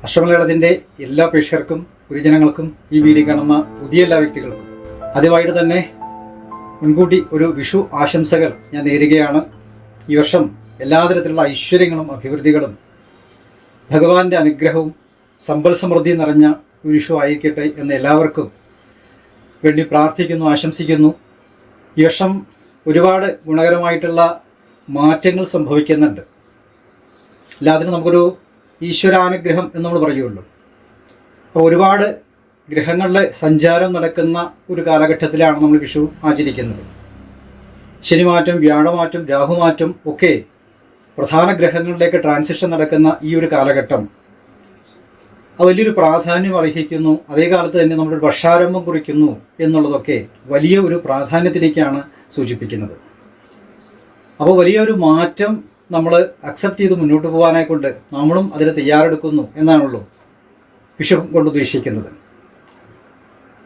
അശ്വമലയാളത്തിൻ്റെ എല്ലാ പ്രേക്ഷകർക്കും ഗുരുജനങ്ങൾക്കും ഈ വീഡിയോ കാണുന്ന പുതിയ എല്ലാ വ്യക്തികൾക്കും ആദ്യമായിട്ട് തന്നെ മുൻകൂട്ടി ഒരു വിഷു ആശംസകൾ ഞാൻ നേരുകയാണ്. ഈ വർഷം എല്ലാ തരത്തിലുള്ള ഐശ്വര്യങ്ങളും അഭിവൃദ്ധികളും ഭഗവാന്റെ അനുഗ്രഹവും സമ്പൽ സമൃദ്ധി നിറഞ്ഞ ഒരു വിഷു ആയിരിക്കട്ടെ എന്ന് എല്ലാവർക്കും വേണ്ടി പ്രാർത്ഥിക്കുന്നു, ആശംസിക്കുന്നു. ഈ വർഷം ഒരുപാട് ഗുണകരമായിട്ടുള്ള മാറ്റങ്ങൾ സംഭവിക്കുന്നുണ്ട്. എല്ലാത്തിനും നമുക്കൊരു ഈശ്വരാനുഗ്രഹം എന്ന് നമ്മൾ പറയുള്ളൂ. അപ്പോൾ ഒരുപാട് ഗ്രഹങ്ങളുടെ സഞ്ചാരം നടക്കുന്ന ഒരു കാലഘട്ടത്തിലാണ് നമ്മൾ വിഷു ആചരിക്കുന്നത്. ശനിമാറ്റം, വ്യാഴമാറ്റം, രാഹുമാറ്റം ഒക്കെ പ്രധാന ഗ്രഹങ്ങളിലേക്ക് ട്രാൻസിഷൻ നടക്കുന്ന ഈ ഒരു കാലഘട്ടം അത് വലിയൊരു പ്രാധാന്യം അർഹിക്കുന്നു. അതേ കാലത്ത് തന്നെ നമ്മളൊരു വർഷാരംഭം കുറിക്കുന്നു എന്നുള്ളതൊക്കെ വലിയ ഒരു പ്രാധാന്യത്തിലേക്കാണ് സൂചിപ്പിക്കുന്നത്. അപ്പോൾ വലിയൊരു മാറ്റം നമ്മൾ അക്സെപ്റ്റ് ചെയ്ത് മുന്നോട്ട് പോകാനായിക്കൊണ്ട് നമ്മളും അതിന് തയ്യാറെടുക്കുന്നു എന്നാണുള്ളൂ വിഷു കൊണ്ട് ഉദ്ദേശിക്കുന്നത്.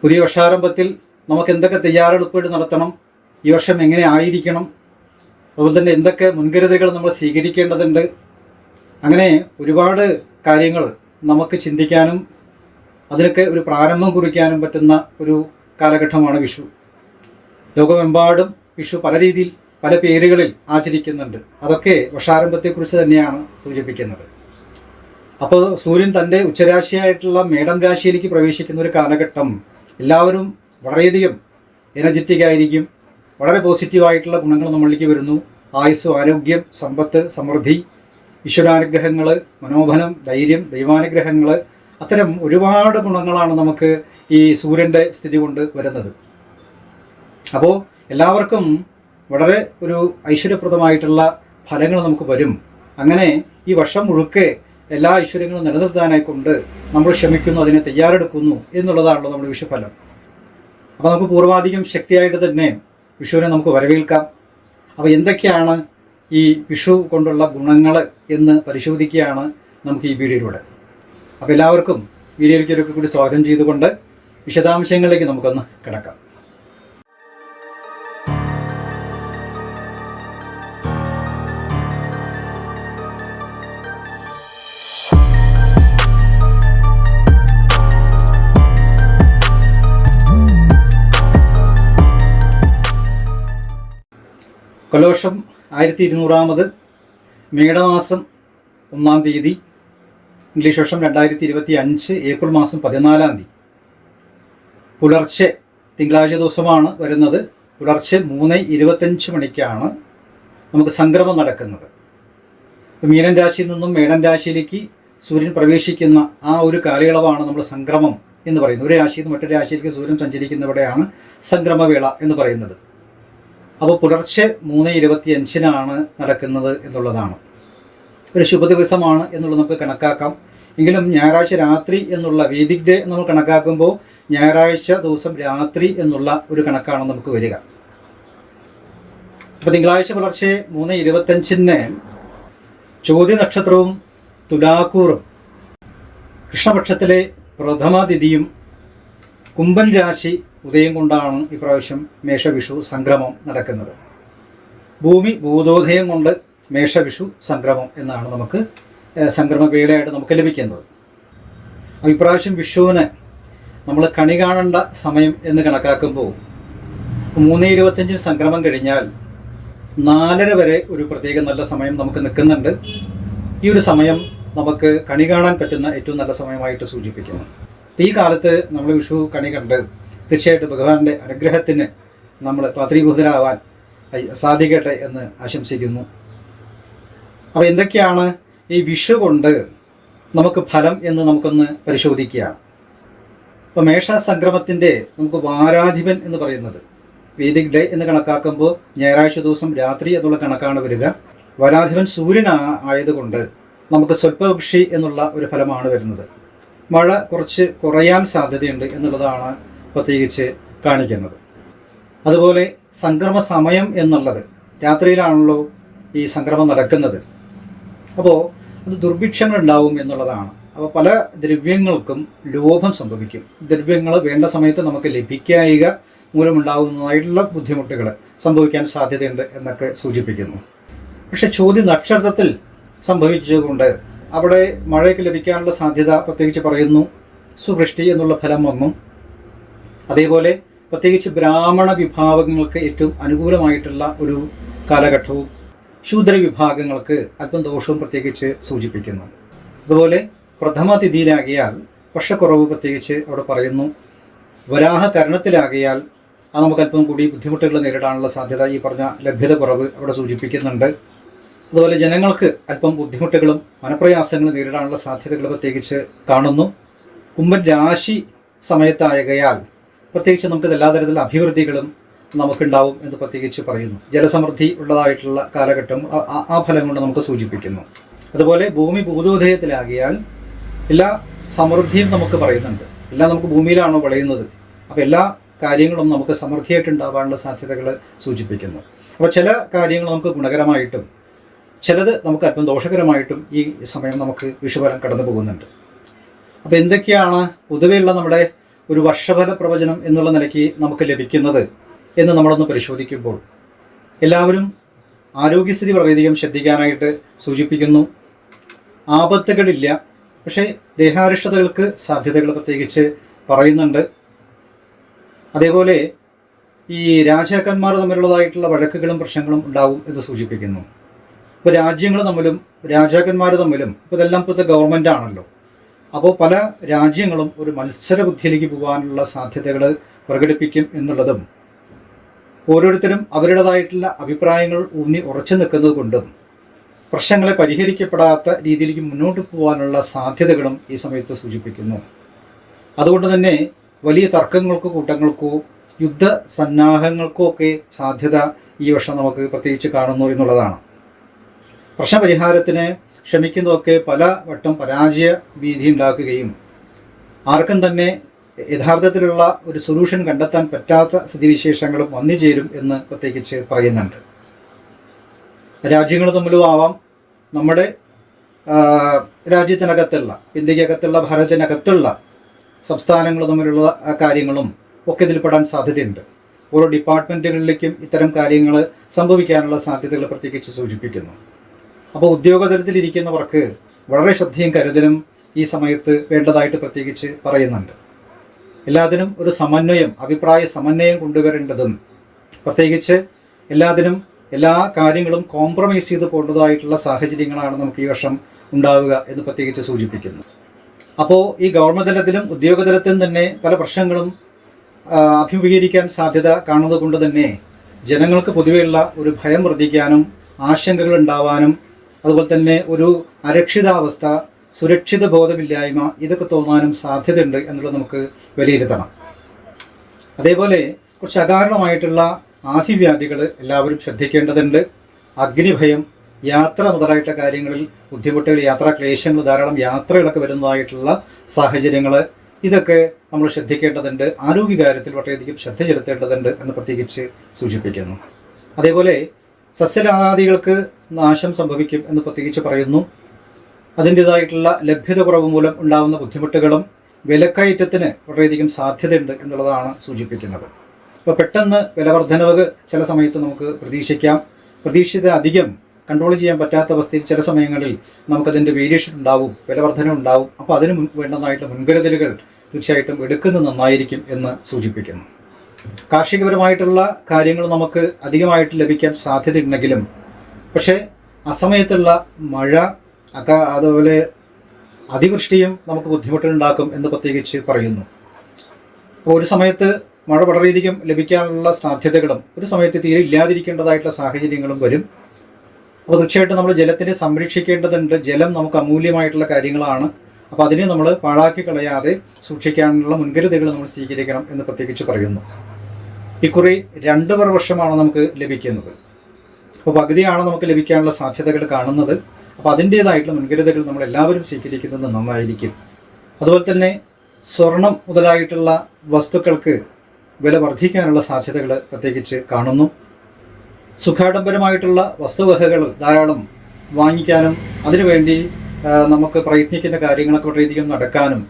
പുതിയ വർഷാരംഭത്തിൽ നമുക്ക് എന്തൊക്കെ തയ്യാറെടുപ്പുകൾ നടത്തണം, ഈ വർഷം എങ്ങനെ ആയിരിക്കണം, അതുപോലെ തന്നെ എന്തൊക്കെ മുൻകരുതലുകൾ നമ്മൾ സ്വീകരിക്കേണ്ടതുണ്ട്, അങ്ങനെ ഒരുപാട് കാര്യങ്ങൾ നമുക്ക് ചിന്തിക്കാനും അതിനൊക്കെ ഒരു പ്രാരംഭം കുറിക്കാനും പറ്റുന്ന ഒരു കാലഘട്ടമാണ് വിഷു. ലോകമെമ്പാടും വിഷു പല രീതിയിൽ പല പേരുകളിൽ ആചരിക്കുന്നുണ്ട്. അതൊക്കെ വർഷാരംഭത്തെക്കുറിച്ച് തന്നെയാണ് സൂചിപ്പിക്കുന്നത്. അപ്പോൾ സൂര്യൻ തൻ്റെ ഉച്ചരാശിയായിട്ടുള്ള മേടം രാശിയിലേക്ക് പ്രവേശിക്കുന്ന ഒരു കാലഘട്ടം എല്ലാവരും വളരെയധികം എനർജറ്റിക് ആയിരിക്കും. വളരെ പോസിറ്റീവായിട്ടുള്ള ഗുണങ്ങൾ നമ്മളിലേക്ക് വരുന്നു. ആയുസ്, ആരോഗ്യം, സമ്പത്ത്, സമൃദ്ധി, ഈശ്വരാനുഗ്രഹങ്ങൾ, മനോബലം, ധൈര്യം, ദൈവാനുഗ്രഹങ്ങൾ, അത്തരം ഒരുപാട് ഗുണങ്ങളാണ് നമുക്ക് ഈ സൂര്യൻ്റെ സ്ഥിതി കൊണ്ട് വരുന്നത്. അപ്പോൾ എല്ലാവർക്കും വളരെ ഒരു ഐശ്വര്യപ്രദമായിട്ടുള്ള ഫലങ്ങൾ നമുക്ക് വരും. അങ്ങനെ ഈ വർഷം മുഴുക്കെ എല്ലാ ഐശ്വര്യങ്ങളും നിലനിർത്താനായിക്കൊണ്ട് നമ്മൾ ശ്രമിക്കുന്നു, അതിനെ തയ്യാറെടുക്കുന്നു എന്നുള്ളതാണല്ലോ നമ്മുടെ വിഷുഫലം. അപ്പോൾ നമുക്ക് പൂർവാധികം ശക്തിയായിട്ട് തന്നെ വിഷുവിനെ നമുക്ക് വരവേൽക്കാം. അപ്പോൾ എന്തൊക്കെയാണ് ഈ വിഷു കൊണ്ടുള്ള ഗുണങ്ങൾ എന്ന് പരിശോധിക്കുകയാണ് നമുക്ക് ഈ വീഡിയോയിലൂടെ. അപ്പോൾ എല്ലാവർക്കും വീഡിയോയിലേക്ക് ഒരിക്കൽ കൂടി സ്വാഗതം ചെയ്തുകൊണ്ട് വിശദാംശങ്ങളിലേക്ക് നമുക്കൊന്ന് കിടക്കാം. കൊല്ലവർഷം 1200 മേടമാസം 1-ാം തീയതി, ഇംഗ്ലീഷ് വർഷം 2025 ഏപ്രിൽ മാസം 14-ാം തീയതി പുലർച്ചെ തിങ്കളാഴ്ച ദിവസമാണ് വരുന്നത്. പുലർച്ചെ 3:25 മണിക്കാണ് നമുക്ക് സംക്രമം നടക്കുന്നത്. മീനൻ രാശിയിൽ നിന്നും മേടൻ രാശിയിലേക്ക് സൂര്യൻ പ്രവേശിക്കുന്ന ആ ഒരു കാലയളവാണ് നമ്മൾ സംക്രമം എന്ന് പറയുന്നത്. ഒരു രാശിയിൽ നിന്ന് മറ്റൊരു രാശിയിലേക്ക് സൂര്യൻ സഞ്ചരിക്കുന്നവിടെയാണ് സംക്രമവേള എന്ന് പറയുന്നത്. അപ്പോൾ പുലർച്ചെ 3:25 നടക്കുന്നത് എന്നുള്ളതാണ്. ഒരു ശുഭദിവസമാണ് എന്നുള്ളത് നമുക്ക് കണക്കാക്കാം. എങ്കിലും ഞായറാഴ്ച രാത്രി എന്നുള്ള വേദിക് ഡേ നമ്മൾ കണക്കാക്കുമ്പോൾ ഞായറാഴ്ച ദിവസം രാത്രി എന്നുള്ള ഒരു കണക്കാണ് നമുക്ക് വരിക. അപ്പോൾ തിങ്കളാഴ്ച പുലർച്ചെ 3:25 ചോതി നക്ഷത്രവും തുലാക്കൂറും കൃഷ്ണപക്ഷത്തിലെ പ്രഥമ തിഥിയും കുംഭൻ രാശി ഉദയം കൊണ്ടാണ് ഇപ്രാവശ്യം മേഷവിഷു സംക്രമം നടക്കുന്നത്. ഭൂമി ഭൂതോദയം കൊണ്ട് മേഷവിഷു സംക്രമം എന്നാണ് നമുക്ക് സംക്രമവേളയായിട്ട് നമുക്ക് ലഭിക്കുന്നത്. ഇപ്രാവശ്യം വിഷുവിന് നമ്മൾ കണി കാണേണ്ട സമയം എന്ന് കണക്കാക്കുമ്പോൾ 3:25 സംക്രമം കഴിഞ്ഞാൽ 4:30 വരെ ഒരു പ്രത്യേക നല്ല സമയം നമുക്ക് നിൽക്കുന്നുണ്ട്. ഈ ഒരു സമയം നമുക്ക് കണി കാണാൻ പറ്റുന്ന ഏറ്റവും നല്ല സമയമായിട്ട് സൂചിപ്പിക്കുന്നു. ഈ കാലത്ത് നമ്മൾ വിഷു കണി കണ്ട് തീർച്ചയായിട്ടും ഭഗവാന്റെ അനുഗ്രഹത്തിന് നമ്മൾ പാത്രീഭൂതരാവാൻ സാധിക്കട്ടെ എന്ന് ആശംസിക്കുന്നു. അപ്പോൾ എന്തൊക്കെയാണ് ഈ വിഷു കൊണ്ട് നമുക്ക് ഫലം എന്ന് നമുക്കൊന്ന് പരിശോധിക്കുകയാണ്. അപ്പോൾ മേഷ സംക്രമത്തിൻ്റെ നമുക്ക് വാരാധിപൻ എന്ന് പറയുന്നത് വേദിക് ഡേ എന്ന് കണക്കാക്കുമ്പോൾ ഞായറാഴ്ച ദിവസം രാത്രി എന്നുള്ള കണക്കാണ് വരിക. വാരാധിപൻ സൂര്യൻ ആയതുകൊണ്ട് നമുക്ക് സ്വൽപപക്ഷി എന്നുള്ള ഒരു ഫലമാണ് വരുന്നത്. മഴ കുറച്ച് കുറയാൻ സാധ്യതയുണ്ട് എന്നുള്ളതാണ് പ്രത്യേകിച്ച് കാണിക്കുന്നത്. അതുപോലെ സംക്രമ സമയം എന്നുള്ളത് രാത്രിയിലാണല്ലോ ഈ സംക്രമം നടക്കുന്നത്. അപ്പോൾ അത് ദുർഭിക്ഷങ്ങൾ ഉണ്ടാവും എന്നുള്ളതാണ്. അപ്പോൾ പല ദ്രവ്യങ്ങൾക്കും ലോഭം സംഭവിക്കും. ദ്രവ്യങ്ങൾ വേണ്ട സമയത്ത് നമുക്ക് ലഭിക്കായിക മൂലമുണ്ടാകുന്നതായിട്ടുള്ള ബുദ്ധിമുട്ടുകൾ സംഭവിക്കാൻ സാധ്യതയുണ്ട് എന്നൊക്കെ സൂചിപ്പിക്കുന്നു. പക്ഷെ ചോദ്യ നക്ഷത്രത്തിൽ സംഭവിച്ചതുകൊണ്ട് അവിടെ മഴയൊക്കെ ലഭിക്കാനുള്ള സാധ്യത പ്രത്യേകിച്ച് പറയുന്നു. സുവൃഷ്ടി എന്നുള്ള ഫലം വന്നു. അതേപോലെ പ്രത്യേകിച്ച് ബ്രാഹ്മണ വിഭാഗങ്ങൾക്ക് ഏറ്റവും അനുകൂലമായിട്ടുള്ള ഒരു കാലഘട്ടവും ശൂദ്ര വിഭാഗങ്ങൾക്ക് അല്പം ദോഷവും പ്രത്യേകിച്ച് സൂചിപ്പിക്കുന്നു. അതുപോലെ പ്രഥമ തിഥിയിലാകിയാൽ വർഷക്കുറവ് പ്രത്യേകിച്ച് അവിടെ പറയുന്നു. വരാഹ കരണത്തിലാകിയാൽ അത് നമുക്ക് അല്പം കൂടി ബുദ്ധിമുട്ടുകൾ നേരിടാനുള്ള സാധ്യത ഈ പറഞ്ഞ ലഭ്യത കുറവ് അവിടെ സൂചിപ്പിക്കുന്നുണ്ട്. അതുപോലെ ജനങ്ങൾക്ക് അല്പം ബുദ്ധിമുട്ടുകളും മനപ്രയാസങ്ങളും നേരിടാനുള്ള സാധ്യതകൾ പ്രത്യേകിച്ച് കാണുന്നു. കുംഭൻ രാശി സമയത്തായകയാൽ പ്രത്യേകിച്ച് നമുക്ക് എല്ലാ തരത്തിലുള്ള അഭിവൃദ്ധികളും നമുക്കുണ്ടാവും എന്ന് പ്രത്യേകിച്ച് പറയുന്നു. ജലസമൃദ്ധി ഉള്ളതായിട്ടുള്ള കാലഘട്ടം ആ ഫലം കൊണ്ട് നമുക്ക് സൂചിപ്പിക്കുന്നു. അതുപോലെ ഭൂമി ഭൂതോദയത്തിലാകിയാൽ എല്ലാ സമൃദ്ധിയും നമുക്ക് പറയുന്നുണ്ട്. എല്ലാം നമുക്ക് ഭൂമിയിലാണോ വിളയുന്നത്, അപ്പോൾ എല്ലാ കാര്യങ്ങളും നമുക്ക് സമൃദ്ധിയായിട്ടുണ്ടാവാനുള്ള സാധ്യതകൾ സൂചിപ്പിക്കുന്നു. അപ്പോൾ ചില കാര്യങ്ങൾ നമുക്ക് ഗുണകരമായിട്ടും ചിലത് നമുക്ക് അല്പം ദോഷകരമായിട്ടും ഈ സമയം നമുക്ക് വിഷുഫലം കടന്നു പോകുന്നുണ്ട്. അപ്പോൾ എന്തൊക്കെയാണ് പൊതുവെയുള്ള നമ്മുടെ ഒരു വർഷഫല പ്രവചനം എന്നുള്ള നിലയ്ക്ക് നമുക്ക് ലഭിക്കുന്നത് എന്ന് നമ്മളൊന്ന് പരിശോധിക്കുമ്പോൾ എല്ലാവരും ആരോഗ്യസ്ഥിതി വളരെയധികം ശ്രദ്ധിക്കാനായിട്ട് സൂചിപ്പിക്കുന്നു. ആപത്തുകളില്ല, പക്ഷേ ദേഹാരിഷ്ടതകൾക്ക് സാധ്യതകൾ പ്രത്യേകിച്ച് പറയുന്നുണ്ട്. അതേപോലെ ഈ രാജാക്കന്മാർ തമ്മിലുള്ളതായിട്ടുള്ള വഴക്കുകളും പ്രശ്നങ്ങളും ഉണ്ടാവും എന്ന് സൂചിപ്പിക്കുന്നു. ഇപ്പോൾ രാജ്യങ്ങൾ തമ്മിലും രാജാക്കന്മാർ തമ്മിലും ഇപ്പോൾ ഇതെല്ലാം ഇപ്പോഴത്തെ ഗവൺമെൻറ് ആണല്ലോ. അപ്പോൾ പല രാജ്യങ്ങളും ഒരു മത്സര ബുദ്ധിയിലേക്ക് പോകാനുള്ള സാധ്യതകൾ പ്രകടിപ്പിക്കും എന്നുള്ളതും ഓരോരുത്തരും അവരുടേതായിട്ടുള്ള അഭിപ്രായങ്ങൾ ഊന്നി ഉറച്ചു നിൽക്കുന്നത് കൊണ്ടും പ്രശ്നങ്ങളെ പരിഹരിക്കപ്പെടാത്ത രീതിയിലേക്ക് മുന്നോട്ട് പോകാനുള്ള സാധ്യതകളും ഈ സമയത്ത് സൂചിപ്പിക്കുന്നു. അതുകൊണ്ട് തന്നെ വലിയ തർക്കങ്ങൾക്കോ കൂട്ടങ്ങൾക്കോ യുദ്ധ സന്നാഹങ്ങൾക്കോ ഒക്കെ സാധ്യത ഈ വർഷം നമുക്ക് പ്രത്യേകിച്ച് കാണുന്നു എന്നുള്ളതാണ്. പ്രശ്നപരിഹാരത്തിന് ശ്രമിക്കുന്നതൊക്കെ പല വട്ടം പരാജയ ഭീതി ഉണ്ടാക്കുകയും ആർക്കും തന്നെ യഥാർത്ഥത്തിലുള്ള ഒരു സൊല്യൂഷൻ കണ്ടെത്താൻ പറ്റാത്ത സ്ഥിതിവിശേഷങ്ങളും വന്നു ചേരും എന്ന് പ്രത്യേകിച്ച് പറയുന്നുണ്ട്. രാജ്യങ്ങൾ തമ്മിലും ആവാം, നമ്മുടെ രാജ്യത്തിനകത്തുള്ള ഇന്ത്യക്കകത്തുള്ള ഭാരതത്തിനകത്തുള്ള സംസ്ഥാനങ്ങൾ തമ്മിലുള്ള കാര്യങ്ങളും ഒക്കെ ഇതിൽപ്പെടാൻ സാധ്യതയുണ്ട്. ഓരോ ഡിപ്പാർട്ട്മെൻറ്റുകളിലേക്കും ഇത്തരം കാര്യങ്ങൾ സംഭവിക്കാനുള്ള സാധ്യതകൾ പ്രത്യേകിച്ച് സൂചിപ്പിക്കുന്നു. അപ്പോൾ ഉദ്യോഗതലത്തിലിരിക്കുന്നവർക്ക് വളരെ ശ്രദ്ധയും കരുതലും ഈ സമയത്ത് വേണ്ടതായിട്ട് പ്രത്യേകിച്ച് പറയുന്നുണ്ട്. എല്ലാത്തിനും ഒരു സമന്വയം, അഭിപ്രായ സമന്വയം കൊണ്ടുവരേണ്ടതും പ്രത്യേകിച്ച് എല്ലാത്തിനും എല്ലാ കാര്യങ്ങളും കോംപ്രമൈസ് ചെയ്ത് പോകേണ്ടതായിട്ടുള്ള സാഹചര്യങ്ങളാണ് നമുക്ക് ഈ വർഷം ഉണ്ടാവുക എന്ന് പ്രത്യേകിച്ച് സൂചിപ്പിക്കുന്നു. അപ്പോൾ ഈ ഗവൺമെൻറ് തലത്തിലും ഉദ്യോഗതലത്തിലും തന്നെ പല പ്രശ്നങ്ങളും അഭിമുഖീകരിക്കാൻ സാധ്യത കാണുന്നത് കൊണ്ട് തന്നെ ജനങ്ങൾക്ക് പൊതുവെയുള്ള ഒരു ഭയം വർദ്ധിക്കാനും ആശങ്കകൾ ഉണ്ടാവാനും അതുപോലെ തന്നെ ഒരു അരക്ഷിതാവസ്ഥ, സുരക്ഷിത ബോധമില്ലായ്മ ഇതൊക്കെ തോന്നാനും സാധ്യതയുണ്ട് എന്നുള്ളത് നമുക്ക് വിലയിരുത്തണം. അതേപോലെ കുറച്ച് അകാരണമായിട്ടുള്ള ആധിവ്യാധികൾ എല്ലാവരും ശ്രദ്ധിക്കേണ്ടതുണ്ട്. അഗ്നിഭയം, യാത്ര മുതലായിട്ടുള്ള കാര്യങ്ങളിൽ ബുദ്ധിമുട്ടുകൾ, യാത്രാക്ലേശങ്ങൾ, ധാരാളം യാത്രകളൊക്കെ വരുന്നതായിട്ടുള്ള സാഹചര്യങ്ങൾ ഇതൊക്കെ നമ്മൾ ശ്രദ്ധിക്കേണ്ടതുണ്ട്. ആരോഗ്യകാര്യത്തിൽ വളരെയധികം ശ്രദ്ധ ചെലുത്തേണ്ടതുണ്ട് എന്ന് പ്രത്യേകിച്ച് സൂചിപ്പിക്കുന്നു. അതേപോലെ സസ്യലാദികൾക്ക് നാശം സംഭവിക്കും എന്ന് പ്രത്യേകിച്ച് പറയുന്നു. അതിൻ്റേതായിട്ടുള്ള ലഭ്യത കുറവ് മൂലം ഉണ്ടാകുന്ന ബുദ്ധിമുട്ടുകളും വിലക്കയറ്റത്തിന് വളരെയധികം സാധ്യതയുണ്ട് എന്നുള്ളതാണ് സൂചിപ്പിക്കുന്നത്. അപ്പോൾ പെട്ടെന്ന് വിലവർദ്ധനവ് ചില സമയത്ത് നമുക്ക് പ്രതീക്ഷിക്കാം. പ്രതീക്ഷിത അധികം കൺട്രോൾ ചെയ്യാൻ പറ്റാത്ത അവസ്ഥയിൽ ചില സമയങ്ങളിൽ നമുക്കതിൻ്റെ വേരിയേഷൻ ഉണ്ടാവും, വിലവർദ്ധന ഉണ്ടാവും. അപ്പോൾ അതിന് വേണ്ടതായിട്ടുള്ള മുൻകരുതലുകൾ തീർച്ചയായിട്ടും എടുക്കുന്നത് നന്നായിരിക്കും എന്ന് സൂചിപ്പിക്കുന്നു. കാർഷികപരമായിട്ടുള്ള കാര്യങ്ങൾ നമുക്ക് അധികമായിട്ട് ലഭിക്കാൻ സാധ്യതയുണ്ടെങ്കിലും പക്ഷേ അസമയത്തുള്ള മഴ അതുപോലെ അതിവൃഷ്ടിയും നമുക്ക് ബുദ്ധിമുട്ടുണ്ടാക്കും എന്ന് പ്രത്യേകിച്ച് പറയുന്നു. അപ്പോൾ ഒരു സമയത്ത് മഴ വളരെയധികം ലഭിക്കാനുള്ള സാധ്യതകളും ഒരു സമയത്ത് തീരെ ഇല്ലാതിരിക്കേണ്ടതായിട്ടുള്ള സാഹചര്യങ്ങളും വരും. അപ്പോൾ തീർച്ചയായിട്ടും നമ്മൾ ജലത്തിനെ സംരക്ഷിക്കേണ്ടതുണ്ട്. ജലം നമുക്ക് അമൂല്യമായിട്ടുള്ള കാര്യങ്ങളാണ്. അപ്പോൾ അതിനെ നമ്മൾ പാഴാക്കി കളയാതെ സൂക്ഷിക്കാനുള്ള മുൻകരുതലുകൾ നമ്മൾ സ്വീകരിക്കണം എന്ന് പ്രത്യേകിച്ച് പറയുന്നു. ഇക്കുറി 2 വർഷമാണ് നമുക്ക് ലഭിക്കുന്നത്. അപ്പോൾ പകുതിയാണ് നമുക്ക് ലഭിക്കാനുള്ള സാധ്യതകൾ കാണുന്നത്. അപ്പോൾ അതിൻ്റേതായിട്ടുള്ള മുൻകരുതലുകൾ നമ്മൾ എല്ലാവരും സ്വീകരിക്കുന്നത് നന്നായിരിക്കും. അതുപോലെ തന്നെ സ്വർണം മുതലായിട്ടുള്ള വസ്തുക്കൾക്ക് വില വർദ്ധിക്കാനുള്ള സാധ്യതകൾ പ്രത്യേകിച്ച് കാണുന്നു. സുഖാഡംബരമായിട്ടുള്ള വസ്തുവകകൾ ധാരാളം വാങ്ങിക്കാനും അതിനുവേണ്ടി നമുക്ക് പ്രയത്നിക്കുന്ന കാര്യങ്ങളൊക്കെ വളരെയധികം നടക്കാനും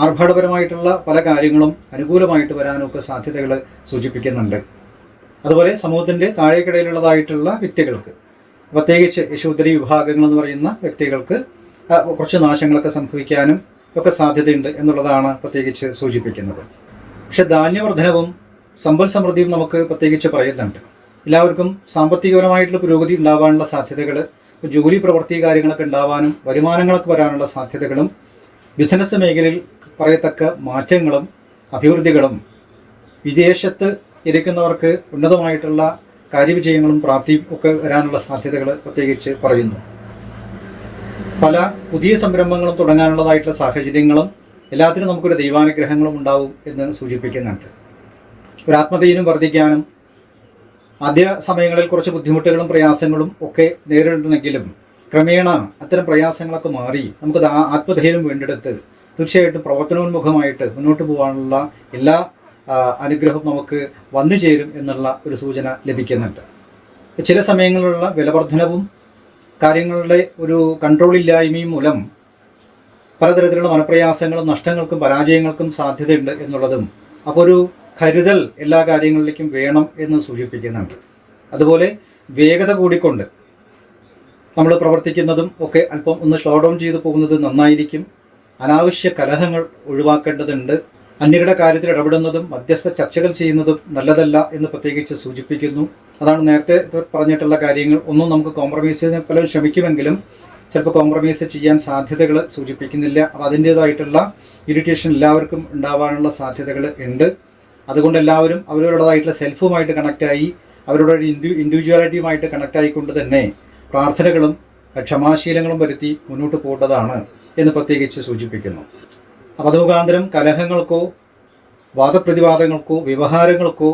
ആർഭാടപരമായിട്ടുള്ള പല കാര്യങ്ങളും അനുകൂലമായിട്ട് വരാനും ഒക്കെ സാധ്യതകൾ സൂചിപ്പിക്കുന്നുണ്ട്. അതുപോലെ സമൂഹത്തിൻ്റെ താഴേക്കിടയിലുള്ളതായിട്ടുള്ള വ്യക്തികൾക്ക്, പ്രത്യേകിച്ച് യശൂദരി വിഭാഗങ്ങൾ എന്ന് പറയുന്ന വ്യക്തികൾക്ക് കുറച്ച് നാശങ്ങളൊക്കെ സംഭവിക്കാനും ഒക്കെ സാധ്യതയുണ്ട് എന്നുള്ളതാണ് പ്രത്യേകിച്ച് സൂചിപ്പിക്കുന്നത്. പക്ഷെ ധാന്യവർദ്ധനവും സമ്പൽ സമൃദ്ധിയും നമുക്ക് പ്രത്യേകിച്ച് പറയുന്നുണ്ട്. എല്ലാവർക്കും സാമ്പത്തികപരമായിട്ടുള്ള പുരോഗതി ഉണ്ടാവാനുള്ള സാധ്യതകൾ, ജോലി പ്രവൃത്തി കാര്യങ്ങളൊക്കെ ഉണ്ടാവാനും വരുമാനങ്ങളൊക്കെ വരാനുള്ള സാധ്യതകളും ബിസിനസ് മേഖലയിൽ പറയത്തക്ക മാറ്റങ്ങളും അഭിവൃദ്ധികളും വിദേശത്ത് ഇരിക്കുന്നവർക്ക് ഉന്നതമായിട്ടുള്ള കാര്യവിജയങ്ങളും പ്രാപ്തിയും ഒക്കെ വരാനുള്ള സാധ്യതകൾ പ്രത്യേകിച്ച് പറയുന്നു. പല പുതിയ സംരംഭങ്ങളും തുടങ്ങാനുള്ളതായിട്ടുള്ള സാഹചര്യങ്ങളും എല്ലാത്തിനും നമുക്കൊരു ദൈവാനുഗ്രഹങ്ങളും ഉണ്ടാവും എന്ന് സൂചിപ്പിക്കുന്നുണ്ട്. ഒരു ആത്മധൈര്യം വർദ്ധിക്കാനും ആദ്യ സമയങ്ങളിൽ കുറച്ച് ബുദ്ധിമുട്ടുകളും പ്രയാസങ്ങളും ഒക്കെ നേരിടുന്നെങ്കിലും ക്രമേണ അത്തരം പ്രയാസങ്ങളൊക്കെ മാറി നമുക്ക് ആത്മധൈര്യം വീണ്ടെടുത്ത് തീർച്ചയായിട്ടും പ്രവർത്തനോന്മുഖമായിട്ട് മുന്നോട്ട് പോകാനുള്ള എല്ലാ അനുഗ്രഹവും നമുക്ക് വന്നു ചേരും എന്നുള്ള ഒരു സൂചന ലഭിക്കുന്നുണ്ട്. ചില സമയങ്ങളിലുള്ള വിലവർദ്ധനവും കാര്യങ്ങളുടെ ഒരു കൺട്രോളില്ലായ്മയും മൂലം പലതരത്തിലുള്ള മനപ്രയാസങ്ങളും നഷ്ടങ്ങൾക്കും പരാജയങ്ങൾക്കും സാധ്യതയുണ്ട് എന്നുള്ളതും അപ്പോൾ ഒരു കരുതൽ എല്ലാ കാര്യങ്ങളിലേക്കും വേണം എന്ന് സൂചിപ്പിക്കുന്നുണ്ട്. അതുപോലെ വേഗത കൂടിക്കൊണ്ട് നമ്മൾ പ്രവർത്തിക്കുന്നതും ഒക്കെ അല്പം ഒന്ന് സ്ലോ ഡൗൺ ചെയ്തു പോകുന്നത് നന്നായിരിക്കും. അനാവശ്യ കലഹങ്ങൾ ഒഴിവാക്കേണ്ടതുണ്ട്. അന്യരുടെ കാര്യത്തിൽ ഇടപെടുന്നതും മധ്യസ്ഥ ചർച്ചകൾ ചെയ്യുന്നതും നല്ലതല്ല എന്ന് പ്രത്യേകിച്ച് സൂചിപ്പിക്കുന്നു. അതാണ് നേരത്തെ പറഞ്ഞിട്ടുള്ള കാര്യങ്ങൾ. ഒന്നും നമുക്ക് കോംപ്രമൈസിന് പലരും ശ്രമിക്കുമെങ്കിലും ചിലപ്പോൾ കോംപ്രമൈസ് ചെയ്യാൻ സാധ്യതകൾ സൂചിപ്പിക്കുന്നില്ല. അപ്പോൾ അതിൻ്റേതായിട്ടുള്ള ഇറിറ്റേഷൻ എല്ലാവർക്കും ഉണ്ടാവാനുള്ള സാധ്യതകൾ ഉണ്ട്. അതുകൊണ്ട് എല്ലാവരും അവരവരുടേതായിട്ടുള്ള സെൽഫുമായിട്ട് കണക്റ്റായി അവരുടെ ഇൻഡിവിജ്വാലിറ്റിയുമായിട്ട് കണക്റ്റായിക്കൊണ്ട് തന്നെ പ്രാർത്ഥനകളും ക്ഷമാശീലങ്ങളും വരുത്തി മുന്നോട്ട് പോകേണ്ടതാണ് എന്ന് പ്രത്യേകിച്ച് സൂചിപ്പിക്കുന്നു. അപ്പോൾ അത് മുഖാന്തരം കലഹങ്ങൾക്കോ വാദപ്രതിവാദങ്ങൾക്കോ വ്യവഹാരങ്ങൾക്കോ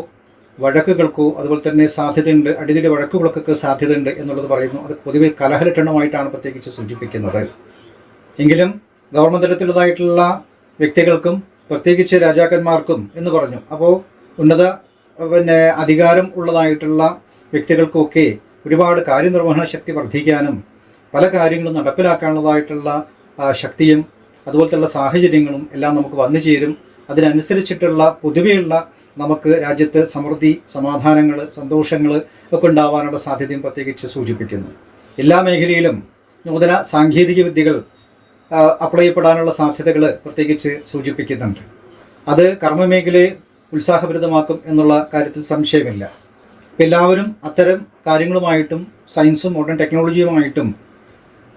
വഴക്കുകൾക്കോ അതുപോലെ തന്നെ സാധ്യതയുണ്ട്. അടിപിടി വഴക്കുകൾക്കൊക്കെ സാധ്യതയുണ്ട് എന്നുള്ളത് പറയുന്നു. അത് പൊതുവെ കലഹലക്ഷണമായിട്ടാണ് പ്രത്യേകിച്ച് സൂചിപ്പിക്കുന്നത്. എങ്കിലും ഗവൺമെൻറ് തലത്തിലുള്ളതായിട്ടുള്ള വ്യക്തികൾക്കും പ്രത്യേകിച്ച് രാജാക്കന്മാർക്കും എന്ന് പറഞ്ഞു. അപ്പോൾ ഉന്നത അധികാരം ഉള്ളതായിട്ടുള്ള വ്യക്തികൾക്കൊക്കെ ഒരുപാട് കാര്യനിർവഹണ ശക്തി വർദ്ധിക്കാനും പല കാര്യങ്ങളും നടപ്പിലാക്കാനുള്ളതായിട്ടുള്ള ശക്തിയും അതുപോലത്തുള്ള സാഹചര്യങ്ങളും എല്ലാം നമുക്ക് വന്നു ചേരും. അതിനനുസരിച്ചിട്ടുള്ള പൊതുവെയുള്ള നമുക്ക് രാജ്യത്ത് സമൃദ്ധി, സമാധാനങ്ങൾ, സന്തോഷങ്ങൾ ഒക്കെ ഉണ്ടാവാനുള്ള സാധ്യതയും പ്രത്യേകിച്ച് സൂചിപ്പിക്കുന്നു. എല്ലാ മേഖലയിലും നൂതന സാങ്കേതിക വിദ്യകൾ അപ്ലൈ ചെയ്യപ്പെടാനുള്ള സാധ്യതകൾ പ്രത്യേകിച്ച് സൂചിപ്പിക്കുന്നുണ്ട്. അത് കർമ്മമേഖലയെ ഉത്സാഹഭരിതമാക്കും എന്നുള്ള കാര്യത്തിൽ സംശയമില്ല. എല്ലാവരും അത്തരം കാര്യങ്ങളുമായിട്ടും സയൻസും മോഡേൺ ടെക്നോളജിയുമായിട്ടും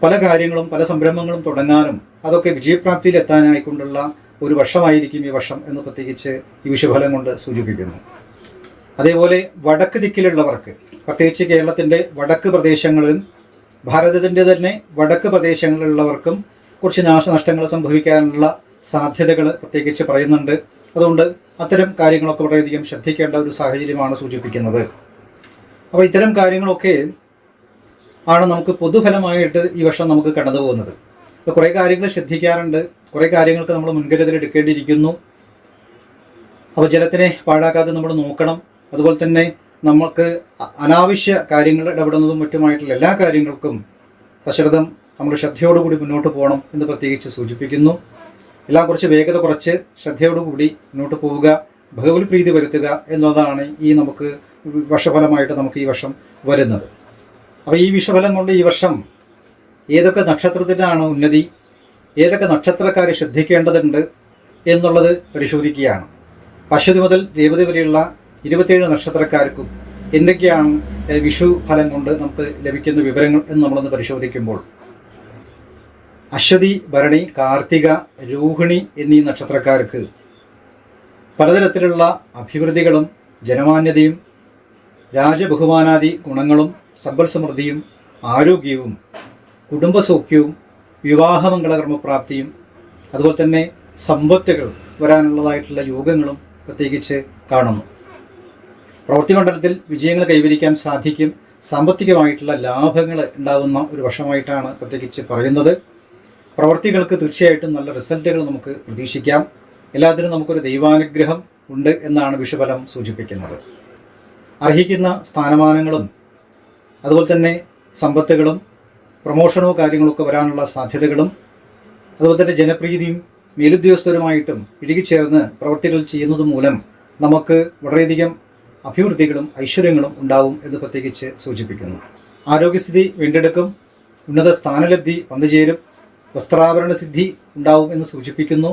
പല കാര്യങ്ങളും പല സംരംഭങ്ങളും തുടങ്ങാനും അതൊക്കെ വിജയപ്രാപ്തിയിൽ എത്താനായിക്കൊണ്ടുള്ള ഒരു വർഷമായിരിക്കും ഈ വർഷം എന്ന് പ്രത്യേകിച്ച് ഈ വിഷുഫലം കൊണ്ട് സൂചിപ്പിക്കുന്നു. അതേപോലെ വടക്ക് ദിക്കിലുള്ളവർക്ക്, പ്രത്യേകിച്ച് കേരളത്തിൻ്റെ വടക്ക് പ്രദേശങ്ങളിലും ഭാരതത്തിൻ്റെ തന്നെ വടക്ക് പ്രദേശങ്ങളിലുള്ളവർക്കും കുറച്ച് നാശനഷ്ടങ്ങൾ സംഭവിക്കാനുള്ള സാധ്യതകൾ പ്രത്യേകിച്ച് പറയുന്നുണ്ട്. അതുകൊണ്ട് അത്തരം കാര്യങ്ങളൊക്കെ വളരെയധികം ശ്രദ്ധിക്കേണ്ട ഒരു സാഹചര്യമാണ് സൂചിപ്പിക്കുന്നത്. അപ്പോൾ ഇത്തരം കാര്യങ്ങളൊക്കെ ആണ് നമുക്ക് പൊതുഫലമായിട്ട് ഈ വർഷം നമുക്ക് കടന്നു പോകുന്നത്. ഇപ്പോൾ കുറേ കാര്യങ്ങൾ ശ്രദ്ധിക്കാറുണ്ട്, കുറേ കാര്യങ്ങൾക്ക് നമ്മൾ മുൻകരുതൽ എടുക്കേണ്ടിയിരിക്കുന്നു. അപ്പോൾ ജലത്തിനെ പാഴാക്കാതെ നമ്മൾ നോക്കണം. അതുപോലെ തന്നെ നമുക്ക് അനാവശ്യ കാര്യങ്ങൾ ഇടപെടുന്നതും മറ്റുമായിട്ടുള്ള എല്ലാ കാര്യങ്ങൾക്കും സശ്രദ്ധം നമ്മൾ ശ്രദ്ധയോടുകൂടി മുന്നോട്ട് പോകണം എന്ന് പ്രത്യേകിച്ച് സൂചിപ്പിക്കുന്നു. എല്ലാം കുറച്ച് വേഗത കുറച്ച് ശ്രദ്ധയോടുകൂടി മുന്നോട്ട് പോവുക, ഭഗവത് പ്രീതി വരുത്തുക എന്നതാണ് ഈ നമുക്ക് വർഷഫലമായിട്ട് നമുക്ക് ഈ വർഷം വരുന്നത്. അപ്പോൾ ഈ വിഷഫലം കൊണ്ട് ഈ വർഷം ഏതൊക്കെ നക്ഷത്രത്തിനാണ് ഉന്നതി, ഏതൊക്കെ നക്ഷത്രക്കാരെ ശ്രദ്ധിക്കേണ്ടതുണ്ട് എന്നുള്ളത് പരിശോധിക്കുകയാണ്. അശ്വതി മുതൽ രേവതി വരെയുള്ള 27 നക്ഷത്രക്കാർക്കും എന്തൊക്കെയാണ് വിഷു ഫലം കൊണ്ട് നമുക്ക് ലഭിക്കുന്ന വിവരങ്ങൾ എന്ന് നമ്മളൊന്ന് പരിശോധിക്കുമ്പോൾ, അശ്വതി, ഭരണി, കാർത്തിക, രോഹിണി എന്നീ നക്ഷത്രക്കാർക്ക് പലതരത്തിലുള്ള അഭിവൃദ്ധികളും ജനമാന്യതയും രാജബഹുമാനാദി ഗുണങ്ങളും സമ്പൽ സമൃദ്ധിയും ആരോഗ്യവും കുടുംബസൗഖ്യവും വിവാഹമംഗളകർമ്മപ്രാപ്തിയും അതുപോലെ തന്നെ സമ്പത്തുകൾ വരാനുള്ളതായിട്ടുള്ള യോഗങ്ങളും പ്രത്യേകിച്ച് കാണുന്നു. പ്രവൃത്തി മണ്ഡലത്തിൽ വിജയങ്ങൾ കൈവരിക്കാൻ സാധിക്കും. സാമ്പത്തികമായിട്ടുള്ള ലാഭങ്ങൾ ഉണ്ടാകുന്ന ഒരു വർഷമായിട്ടാണ് പ്രത്യേകിച്ച് പറയുന്നത്. പ്രവൃത്തികൾക്ക് തീർച്ചയായിട്ടും നല്ല റിസൾട്ടുകൾ നമുക്ക് പ്രതീക്ഷിക്കാം. എല്ലാത്തിനും നമുക്കൊരു ദൈവാനുഗ്രഹം ഉണ്ട് എന്നാണ് വിഷുഫലം സൂചിപ്പിക്കുന്നത്. അർഹിക്കുന്ന സ്ഥാനമാനങ്ങളും അതുപോലെ തന്നെ സമ്പത്തുകളും പ്രമോഷനോ കാര്യങ്ങളൊക്കെ വരാനുള്ള സാധ്യതകളും അതുപോലെ തന്നെ ജനപ്രീതിയും മേലുദ്യോഗസ്ഥരുമായിട്ടും ഇഴുകിച്ചേർന്ന് പ്രവൃത്തികൾ ചെയ്യുന്നത് മൂലം നമുക്ക് വളരെയധികം അഭിവൃദ്ധികളും ഐശ്വര്യങ്ങളും ഉണ്ടാവും എന്ന് പ്രത്യേകിച്ച് സൂചിപ്പിക്കുന്നു. ആരോഗ്യസ്ഥിതി വീണ്ടെടുക്കും, ഉന്നത സ്ഥാനലബ്ധി വന്നുചേരും, വസ്ത്രാഭരണ സിദ്ധി ഉണ്ടാവും എന്ന് സൂചിപ്പിക്കുന്നു.